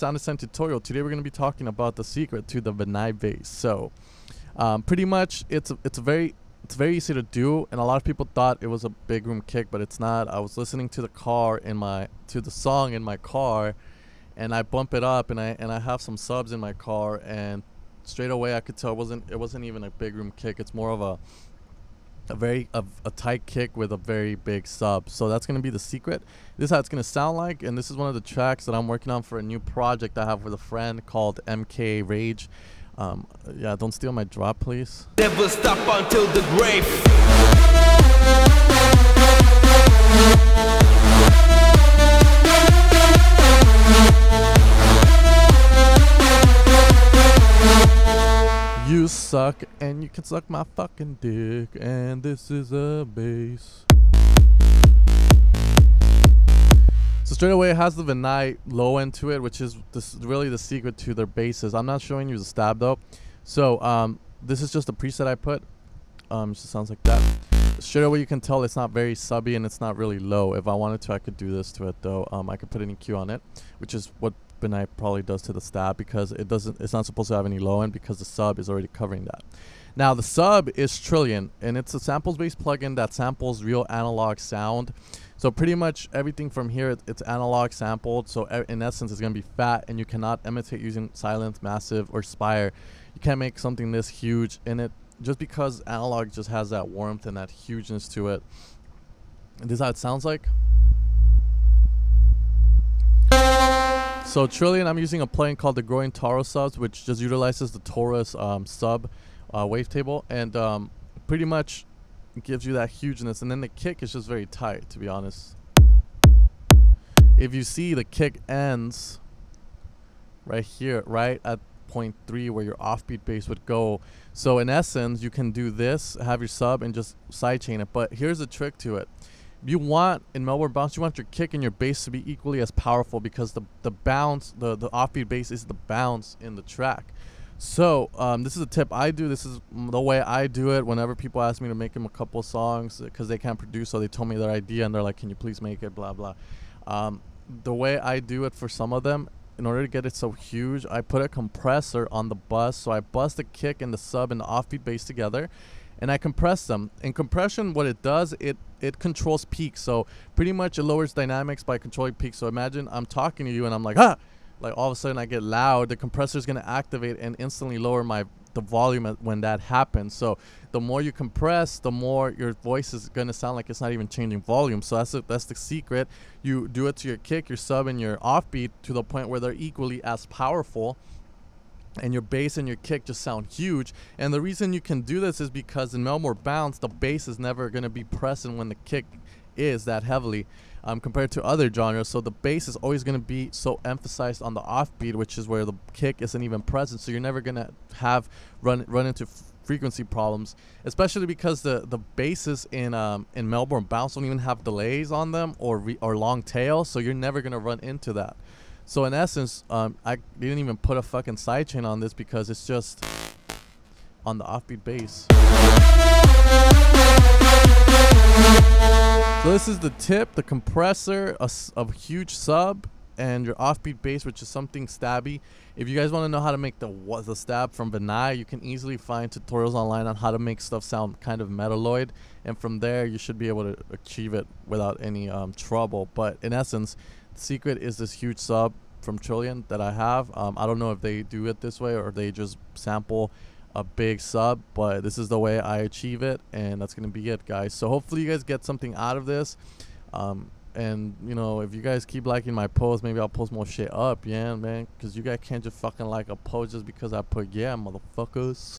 sound design tutorial. Today we're going to be talking about the secret to the Vinai bass. So pretty much it's very easy to do, and a lot of people thought it was a big room kick, but it's not. I was listening to the song in my car, and I bump it up, and I have some subs in my car, and straight away I could tell it wasn't even a big room kick. It's more of a tight kick with a very big sub. So that's going to be the secret. This is how it's going to sound like, and this is one of the tracks that I'm working on for a new project I have with a friend called MK Rage. Yeah, don't steal my drop, please. Never stop until the grave. You suck and you can suck my fucking dick, and this is a bass. So straight away it has the Vinai low end to it, which is really the secret to their basses. I'm not showing you the stab though. So this is just a preset I put. It just sounds like that. Straight away you can tell it's not very subby and it's not really low. If I wanted to, I could do this to it though. I could put an EQ on it, which is what Vinai probably does to the stab, because it's not supposed to have any low end because the sub is already covering that. Now the sub is Trillion, and it's a samples based plugin that samples real analog sound. So pretty much everything from here, it's analog sampled. So in essence, it's going to be fat, and you cannot imitate using Silent, Massive, or Spire. You can't make something this huge in it, just because analog just has that warmth and that hugeness to it. And this is how it sounds like. So Trillion, I'm using a plugin called the Growing Taro Subs, which just utilizes the Taurus sub wavetable, and pretty much gives you that hugeness. And then the kick is just very tight, to be honest. If you see, the kick ends right here, right at 0.3 where your offbeat bass would go. So in essence, you can do this, have your sub, and just sidechain it. But here's the trick to it. You want, in Melbourne Bounce, you want your kick and your bass to be equally as powerful, because the bounce, the offbeat bass is the bounce in the track. So this is a tip I do. This is the way I do it whenever people ask me to make them a couple songs because they can't produce, so they told me their idea and they're like, can you please make it, blah blah. The way I do it for some of them, in order to get it so huge, I put a compressor on the bus. So I bust the kick and the sub and the offbeat bass together, and I compress them. In compression, what it does, it controls peaks. So pretty much it lowers dynamics by controlling peaks. So imagine I'm talking to you and I'm like, ah, like all of a sudden I get loud. The compressor is going to activate and instantly lower the volume when that happens. So the more you compress, the more your voice is going to sound like it's not even changing volume. So that's the secret. You do it to your kick, your sub, and your offbeat to the point where they're equally as powerful, and your bass and your kick just sound huge. And the reason you can do this is because in Melbourne Bounce, the bass is never going to be present when the kick is that heavily, compared to other genres. So the bass is always going to be so emphasized on the offbeat, which is where the kick isn't even present. So you're never going to run into frequency problems, especially because the basses in Melbourne Bounce don't even have delays on them or long tail. So you're never going to run into that. So in essence, I didn't even put a fucking sidechain on this because it's just on the offbeat bass. So this is the tip: the compressor, a huge sub, and your offbeat bass, which is something stabby. If you guys want to know how to make the stab from Vinai, you can easily find tutorials online on how to make stuff sound kind of metalloid, and from there you should be able to achieve it without any trouble. But in essence, the secret is this huge sub from Trillion that I have. I don't know if they do it this way or they just sample a big sub, but this is the way I achieve it, and that's gonna be it, guys. So hopefully you guys get something out of this, and you know, if you guys keep liking my posts, maybe I'll post more shit up, yeah man, because you guys can't just fucking like a post just because I put yeah, motherfuckers.